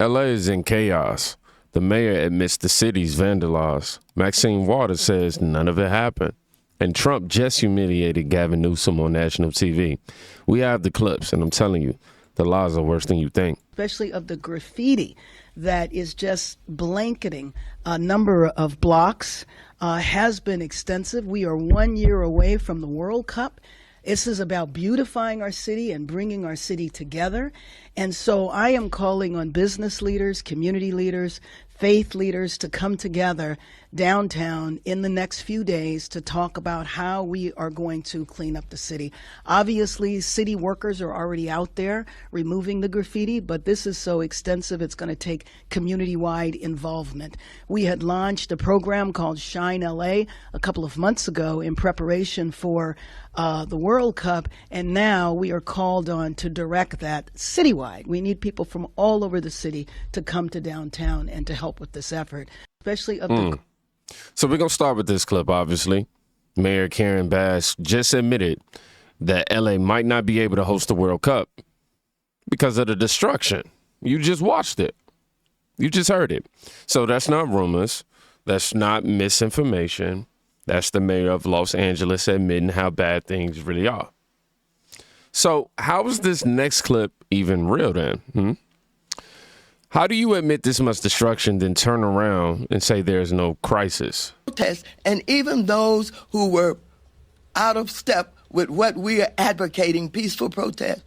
LA is in chaos. The mayor admits the city's vandalized. Maxine Waters says none of it happened. And Trump just humiliated Gavin Newsom on national TV. We have the clips, and I'm telling you, the lies are worse than you think. Especially of the graffiti that is just blanketing a number of blocks, has been extensive. We are 1 year away from the World Cup. This is about beautifying our city and bringing our city together. And so I am calling on business leaders, community leaders, faith leaders to come together downtown in the next few days to talk about how we are going to clean up the city. Obviously, city workers are already out there removing the graffiti, but this is so extensive, it's going to take community-wide involvement. We had launched a program called Shine LA a couple of months ago in preparation for the World Cup, and now we are called on to direct that citywide. We need people from all over the city to come to downtown and to help with this effort, especially of the... So we're going to start with this clip, obviously. Mayor Karen Bass just admitted that LA might not be able to host the World Cup because of the destruction. You just watched it. You just heard it. So that's not rumors. That's not misinformation. That's the mayor of Los Angeles admitting how bad things really are. So how is this next clip even real then? How do you admit this much destruction, then turn around and say there's no crisis? And even those who were out of step with what we are advocating, peaceful protest,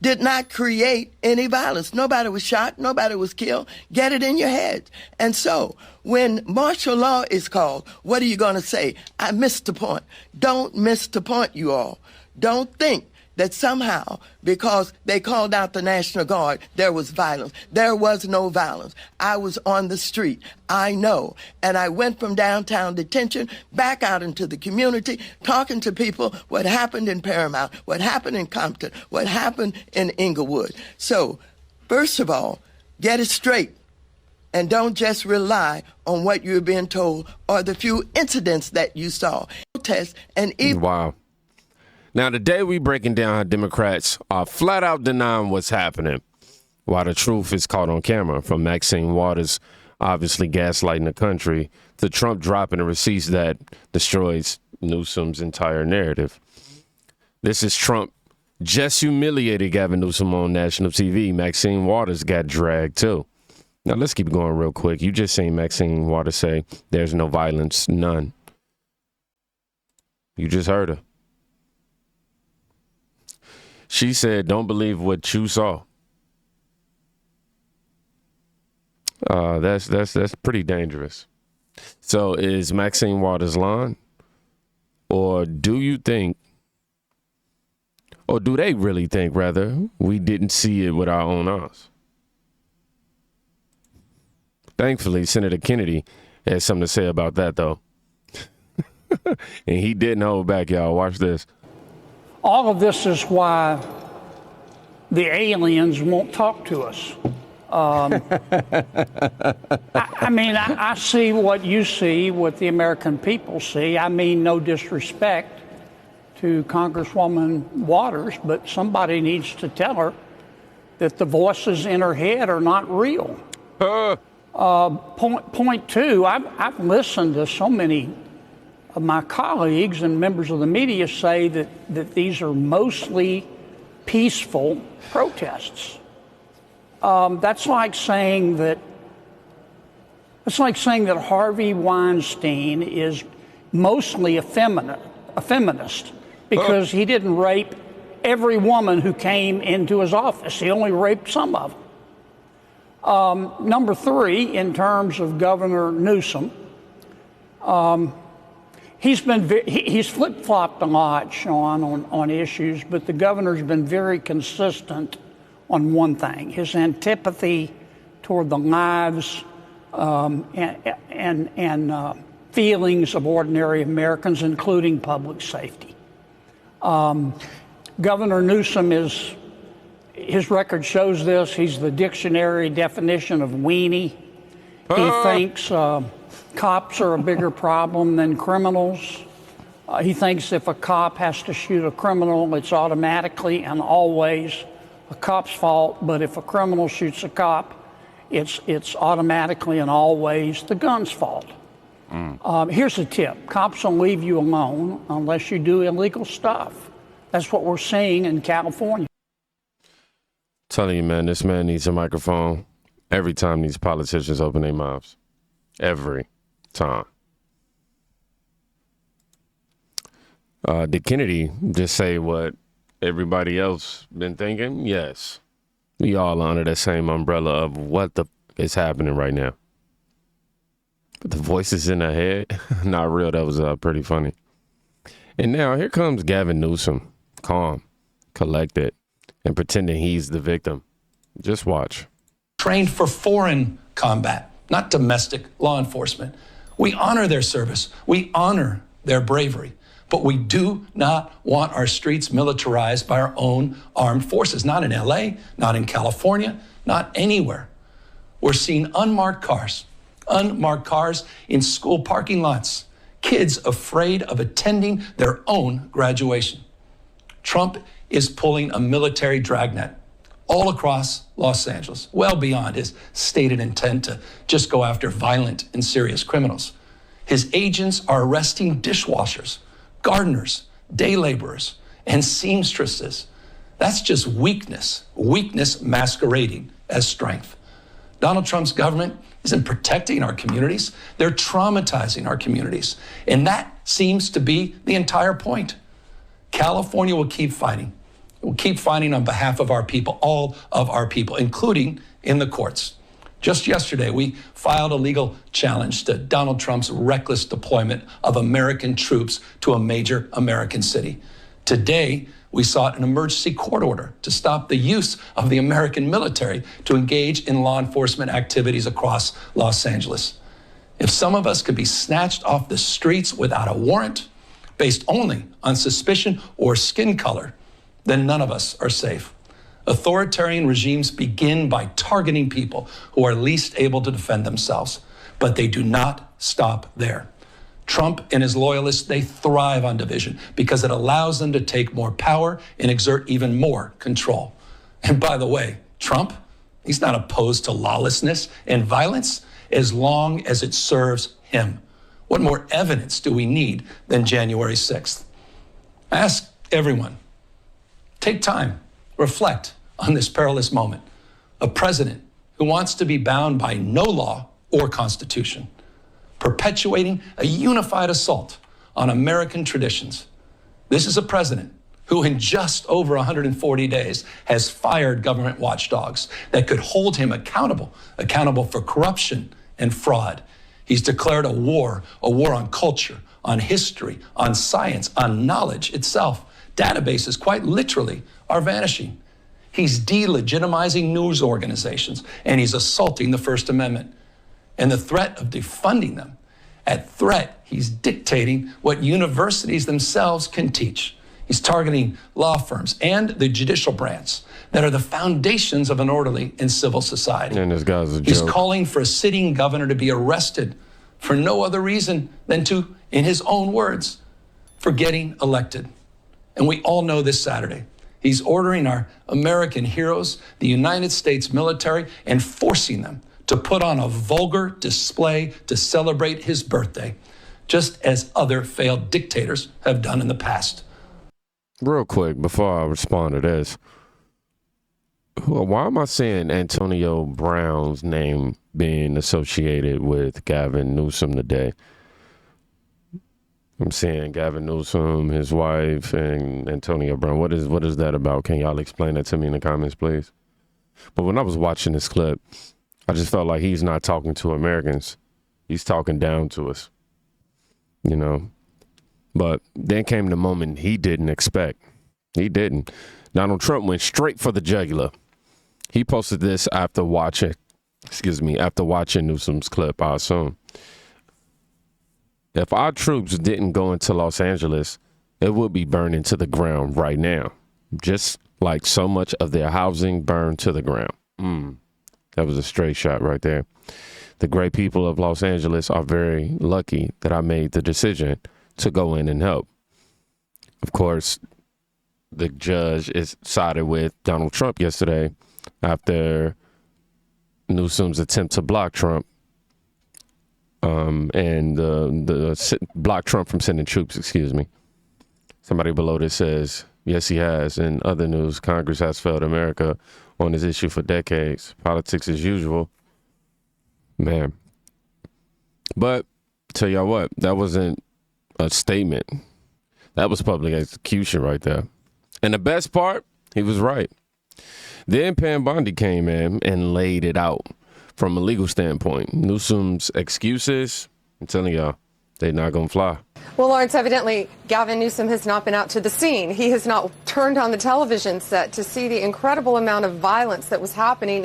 did not create any violence. Nobody was shot. Nobody was killed. Get it in your head. And so when martial law is called, what are you going to say? I missed the point. Don't miss the point, you all. Don't think that somehow, because they called out the National Guard, there was violence. There was no violence. I was on the street. I know. And I went from downtown detention back out into the community, talking to people what happened in Paramount, what happened in Compton, what happened in Inglewood. So, first of all, get it straight. And don't just rely on what you're being told or the few incidents that you saw. Wow. Now, today we breaking down how Democrats are flat out denying what's happening, while the truth is caught on camera, from Maxine Waters obviously gaslighting the country to Trump dropping the receipts that destroys Newsom's entire narrative. This is Trump just humiliated Gavin Newsom on national TV. Maxine Waters got dragged too. Now, let's keep going real quick. You just seen Maxine Waters say there's no violence, none. You just heard her. She said, don't believe what you saw. That's pretty dangerous. So is Maxine Waters lying? Or do you think, or do they really think, rather, we didn't see it with our own eyes? Thankfully, Senator Kennedy had something to say about that, though. And he didn't hold back, y'all. Watch this. All of this is why the aliens won't talk to us. I see what you see, what the American people see. I mean, no disrespect to Congresswoman Waters, but somebody needs to tell her that the voices in her head are not real. Point two, I've listened to so many of my colleagues and members of the media say that these are mostly peaceful protests. That's like saying that Harvey Weinstein is mostly a feminist because he didn't rape every woman who came into his office. He only raped some of them. Number three, in terms of Governor Newsom, he's flip-flopped a lot, Sean, on issues, but the governor's been very consistent on one thing: his antipathy toward the lives and feelings of ordinary Americans, including public safety. Governor Newsom his record shows this. He's the dictionary definition of weenie. He thinks cops are a bigger problem than criminals. He thinks if a cop has to shoot a criminal, it's automatically and always a cop's fault. But if a criminal shoots a cop, it's automatically and always the gun's fault. Here's a tip. Cops don't leave you alone unless you do illegal stuff. That's what we're seeing in California. Telling you, man, this man needs a microphone every time these politicians open their mouths. Every time. Did Kennedy just say what everybody else been thinking? Yes. We all under that same umbrella of what is happening right now. But the voices in her head, not real. That was pretty funny. And now here comes Gavin Newsom, calm, collected, and pretending he's the victim. Just watch. Trained for foreign combat, not domestic law enforcement. We honor their service. We honor their bravery. But we do not want our streets militarized by our own armed forces. Not in LA, not in California, not anywhere. We're seeing unmarked cars in school parking lots, kids afraid of attending their own graduation. Trump is pulling a military dragnet all across Los Angeles, well beyond his stated intent to just go after violent and serious criminals. His agents are arresting dishwashers, gardeners, day laborers, and seamstresses. That's just weakness masquerading as strength. Donald Trump's government isn't protecting our communities. They're traumatizing our communities. And that seems to be the entire point. California will keep fighting. It will keep fighting on behalf of our people, all of our people, including in the courts. Just yesterday, we filed a legal challenge to Donald Trump's reckless deployment of American troops to a major American city. Today, we sought an emergency court order to stop the use of the American military to engage in law enforcement activities across Los Angeles. If some of us could be snatched off the streets without a warrant, based only on suspicion or skin color, then none of us are safe. Authoritarian regimes begin by targeting people who are least able to defend themselves, but they do not stop there. Trump and his loyalists, they thrive on division because it allows them to take more power and exert even more control. And by the way, Trump, he's not opposed to lawlessness and violence as long as it serves him. What more evidence do we need than January 6th? Ask everyone. Take time, reflect on this perilous moment. A president who wants to be bound by no law or constitution, perpetuating a unified assault on American traditions. This is a president who in just over 140 days has fired government watchdogs that could hold him accountable for corruption and fraud. He's declared a war on culture, on history, on science, on knowledge itself. Databases, quite literally, are vanishing. He's delegitimizing news organizations, and he's assaulting the First Amendment. And the threat of defunding them, at threat, he's dictating what universities themselves can teach. He's targeting law firms and the judicial branch that are the foundations of an orderly and civil society. And this guy's a joke. He's calling for a sitting governor to be arrested for no other reason than to, in his own words, for getting elected. And we all know this Saturday, he's ordering our American heroes, the United States military, and forcing them to put on a vulgar display to celebrate his birthday, just as other failed dictators have done in the past. Real quick, before I respond to this, why am I seeing Antonio Brown's name being associated with Gavin Newsom today? I'm seeing Gavin Newsom, his wife, and Antonio Brown. What is that about? Can y'all explain that to me in the comments, please? But when I was watching this clip, I just felt like he's not talking to Americans. He's talking down to us, you know. But then came the moment he didn't expect. He didn't. Donald Trump went straight for the jugular. He posted this after watching Newsom's clip, I assume. If our troops didn't go into Los Angeles, it would be burning to the ground right now. Just like so much of their housing burned to the ground. That was a straight shot right there. The great people of Los Angeles are very lucky that I made the decision to go in and help. Of course, the judge sided with Donald Trump yesterday after Newsom's attempt to block Trump and block Trump from sending troops, excuse me. Somebody below this says, yes, he has. In other news, Congress has failed America on this issue for decades. Politics as usual. Man. But tell y'all what, that wasn't a statement. That was public execution right there. And the best part, he was right. Then Pam Bondi came in and laid it out from a legal standpoint. Newsom's excuses, I'm telling y'all, they're not going to fly. Well, Lawrence, evidently, Gavin Newsom has not been out to the scene. He has not turned on the television set to see the incredible amount of violence that is happening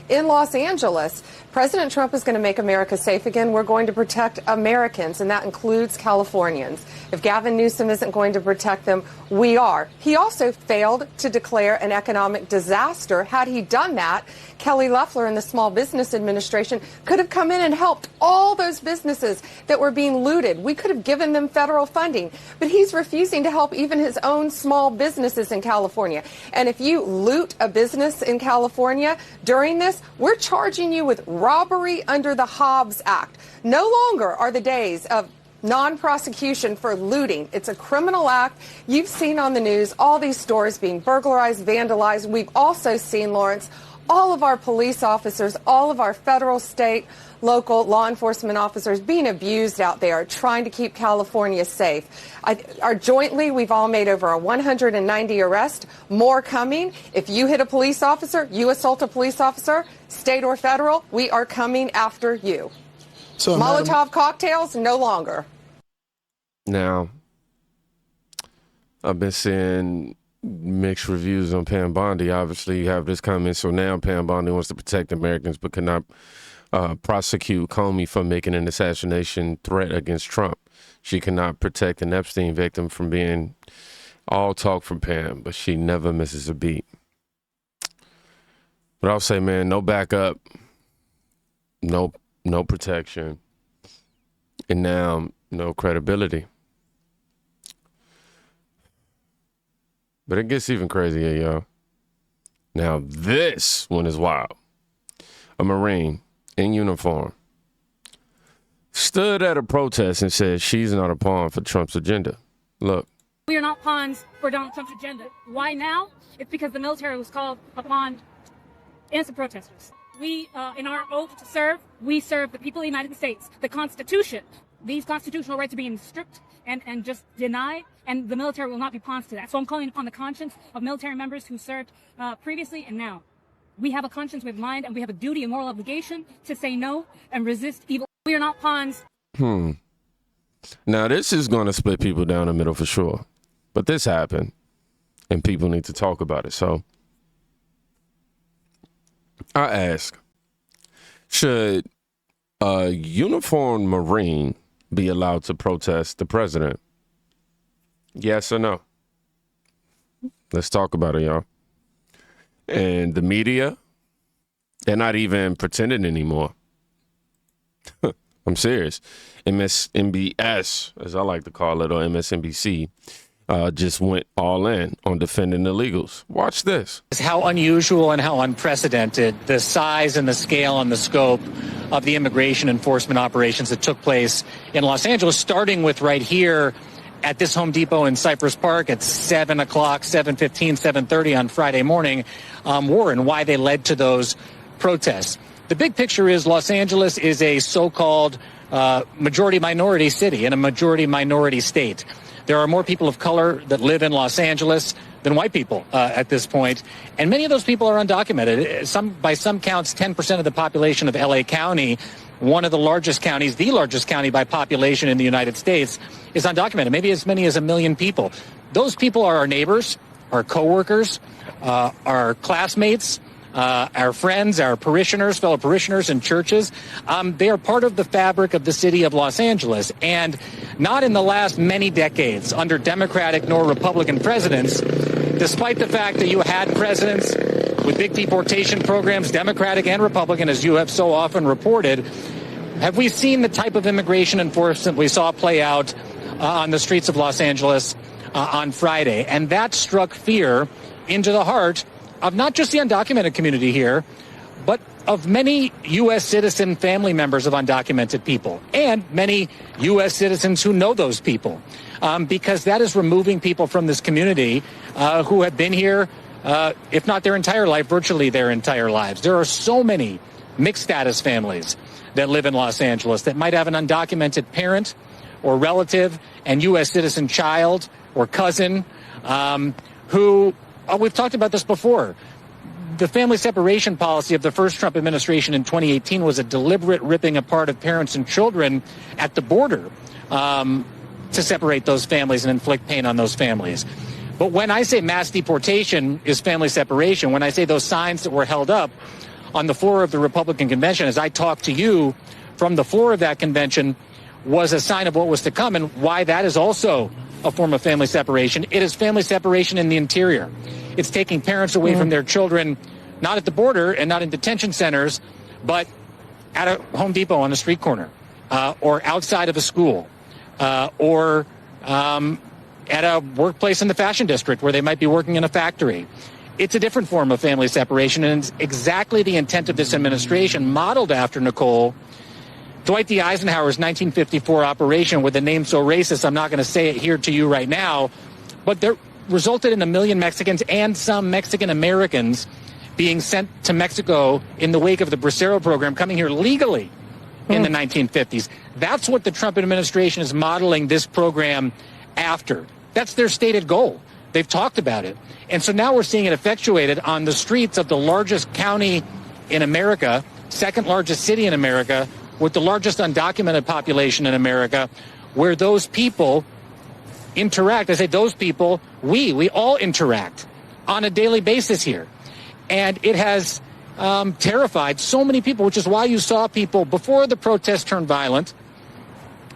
in Los Angeles. President Trump is going to make America safe again. We're going to protect Americans, and that includes Californians. If Gavin Newsom isn't going to protect them, we are. He also failed to declare an economic disaster. Had he done that, Kelly Loeffler and the Small Business Administration could have come in and helped all those businesses that were being looted. We could have given them federal funding, but he's refusing to help even his own small businesses in California. And if you loot a business in California during this, we're charging you with robbery under the Hobbs Act. No longer are the days of non-prosecution for looting. It's a criminal act. You've seen on the news all these stores being burglarized, vandalized. We've also seen, Lawrence, all of our police officers, all of our federal, state, local law enforcement officers being abused out there, trying to keep California safe. Jointly, we've all made over 190 arrests, more coming. If you hit a police officer, you assault a police officer, state or federal, we are coming after you. So, Molotov cocktails, no longer. Now, I've been seeing mixed reviews on Pam Bondi. Obviously, you have this comment. So now Pam Bondi wants to protect Americans but cannot prosecute Comey for making an assassination threat against Trump. She cannot protect an Epstein victim from being all talk from Pam, but she never misses a beat. But I'll say, man, no backup, no protection, and now no credibility. But it gets even crazier, y'all. Now, this one is wild. A Marine in uniform stood at a protest and said she's not a pawn for Trump's agenda. Look. We are not pawns for Donald Trump's agenda. Why now? It's because the military was called upon innocent protesters. We, in our oath to serve, we serve the people of the United States. The Constitution, these constitutional rights are being stripped and just denied, and the military will not be pawns to that. So I'm calling upon the conscience of military members who served previously and now. We have a conscience, we have a mind, and we have a duty and moral obligation to say no and resist evil. We are not pawns. Now, this is going to split people down the middle for sure. But this happened, and people need to talk about it. So I ask, should a uniformed Marine be allowed to protest the president? Yes or no? Let's talk about it, y'all. And the media, they're not even pretending anymore. I'm serious. MSNBC, as I like to call it, or MSNBC, just went all in on defending illegals. Watch this. How unusual and how unprecedented the size and the scale and the scope of the immigration enforcement operations that took place in Los Angeles, starting with right here at this Home Depot in Cypress Park at 7 o'clock, 7:15, 7:30 on Friday morning, were and why they led to those protests. The big picture is Los Angeles is a so-called majority-minority city and a majority-minority state. There are more people of color that live in Los Angeles than white people at this point, and many of those people are undocumented. By some counts, 10% of the population of L.A. County, one of the largest counties, the largest county by population in the United States, is undocumented, maybe as many as 1 million people. Those people are our neighbors, our coworkers, our classmates, our friends, our parishioners, fellow parishioners in churches. They are part of the fabric of the city of Los Angeles. And not in the last many decades under Democratic nor Republican presidents, despite the fact that you had presidents with big deportation programs, Democratic and Republican, as you have so often reported, have we seen the type of immigration enforcement we saw play out on the streets of Los Angeles on Friday. And that struck fear into the heart of not just the undocumented community here, but of many U.S. citizen family members of undocumented people and many U.S. citizens who know those people, because that is removing people from this community who have been here, if not their entire life, virtually their entire lives. There are so many mixed status families that live in Los Angeles that might have an undocumented parent or relative and U.S. citizen child or cousin who, we've talked about this before. The family separation policy of the first Trump administration in 2018 was a deliberate ripping apart of parents and children at the border to separate those families and inflict pain on those families. But when I say mass deportation is family separation, when I say those signs that were held up on the floor of the Republican convention, as I talked to you from the floor of that convention, was a sign of what was to come and why that is also a form of family separation. It is family separation in the interior. It's taking parents away from their children, not at the border and not in detention centers, but at a Home Depot on a street corner, or outside of a school, or at a workplace in the fashion district where they might be working in a factory. It's a different form of family separation, and it's exactly the intent of this administration, modeled after, Nicole, Dwight D. Eisenhower's 1954 operation with a name so racist, I'm not going to say it here to you right now, but there resulted in 1 million Mexicans and some Mexican Americans being sent to Mexico in the wake of the Bracero program, coming here legally in the 1950s. That's what the Trump administration is modeling this program after. That's their stated goal. They've talked about it. And so now we're seeing it effectuated on the streets of the largest county in America, second largest city in America, with the largest undocumented population in America, where those people interact. I say those people, we all interact on a daily basis here. And it has terrified so many people, which is why you saw people before the protests turned violent,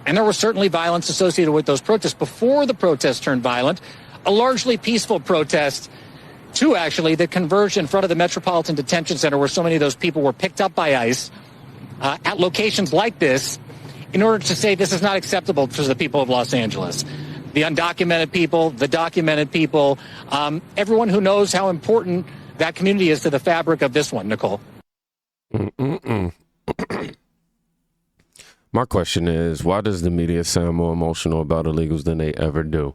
and there was certainly violence associated with those protests before the protests turned violent, a largely peaceful protest to actually that converged in front of the Metropolitan Detention Center where so many of those people were picked up by ICE at locations like this in order to say this is not acceptable to the people of Los Angeles. The undocumented people, the documented people, everyone who knows how important that community is to the fabric of this one, Nicole. My question is, why does the media sound more emotional about illegals than they ever do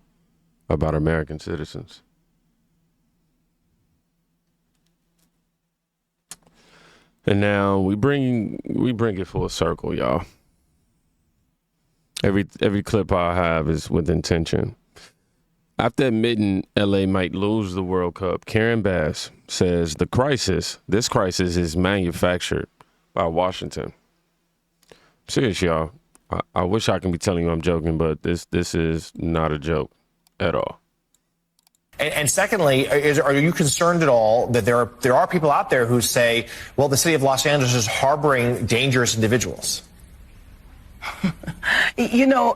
about American citizens? And now we bring it full circle, y'all. Every clip I have is with intention. After admitting LA might lose the World Cup, Karen Bass says this crisis is manufactured by Washington. Serious, y'all. I wish I can be telling you I'm joking, but this is not a joke at all. And secondly, are you concerned at all that there are people out there who say, well, the city of Los Angeles is harboring dangerous individuals? No,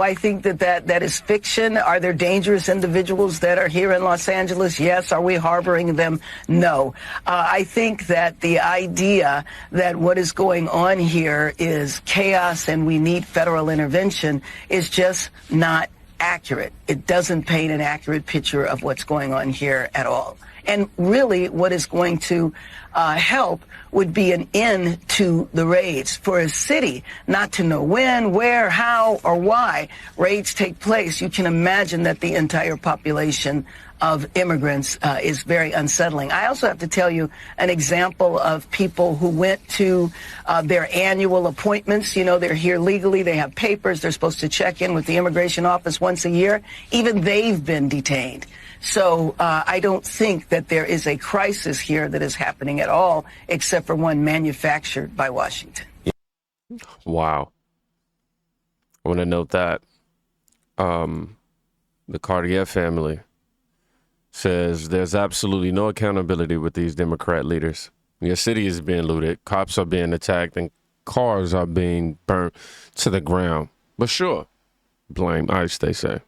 I think that is fiction. Are there dangerous individuals that are here in Los Angeles? Yes. Are we harboring them? No. I think that the idea that what is going on here is chaos and we need federal intervention is just not accurate. It doesn't paint an accurate picture of what's going on here at all. And really what is going to help would be an end to the raids. For a city not to know when, where, how, or why raids take place, you can imagine that the entire population of immigrants is very unsettling. I also have to tell you an example of people who went to their annual appointments. You know, they're here legally. They have papers. They're supposed to check in with the immigration office once a year. Even they've been detained. So I don't think that there is a crisis here that is happening at all, except for one manufactured by Washington. Wow. I want to note that the Cartier family says there's absolutely no accountability with these Democrat leaders. Your city is being looted, cops are being attacked, and cars are being burnt to the ground. But sure, blame ICE, they say.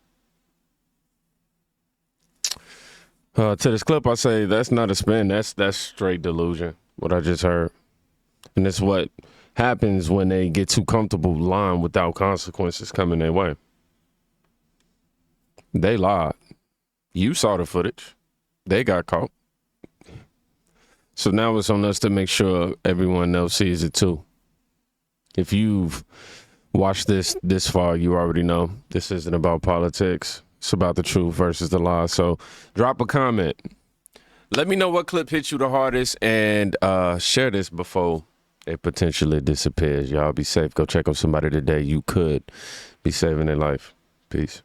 To this clip, I say that's not a spin. That's straight delusion, what I just heard. And it's what happens when they get too comfortable lying without consequences coming their way. They lied. You saw the footage. They got caught. So now it's on us to make sure everyone else sees it too. If you've watched this far, you already know this isn't about politics. It's about the truth versus the lie. So drop a comment. Let me know what clip hit you the hardest, and share this before it potentially disappears. Y'all be safe. Go check on somebody today. You could be saving their life. Peace.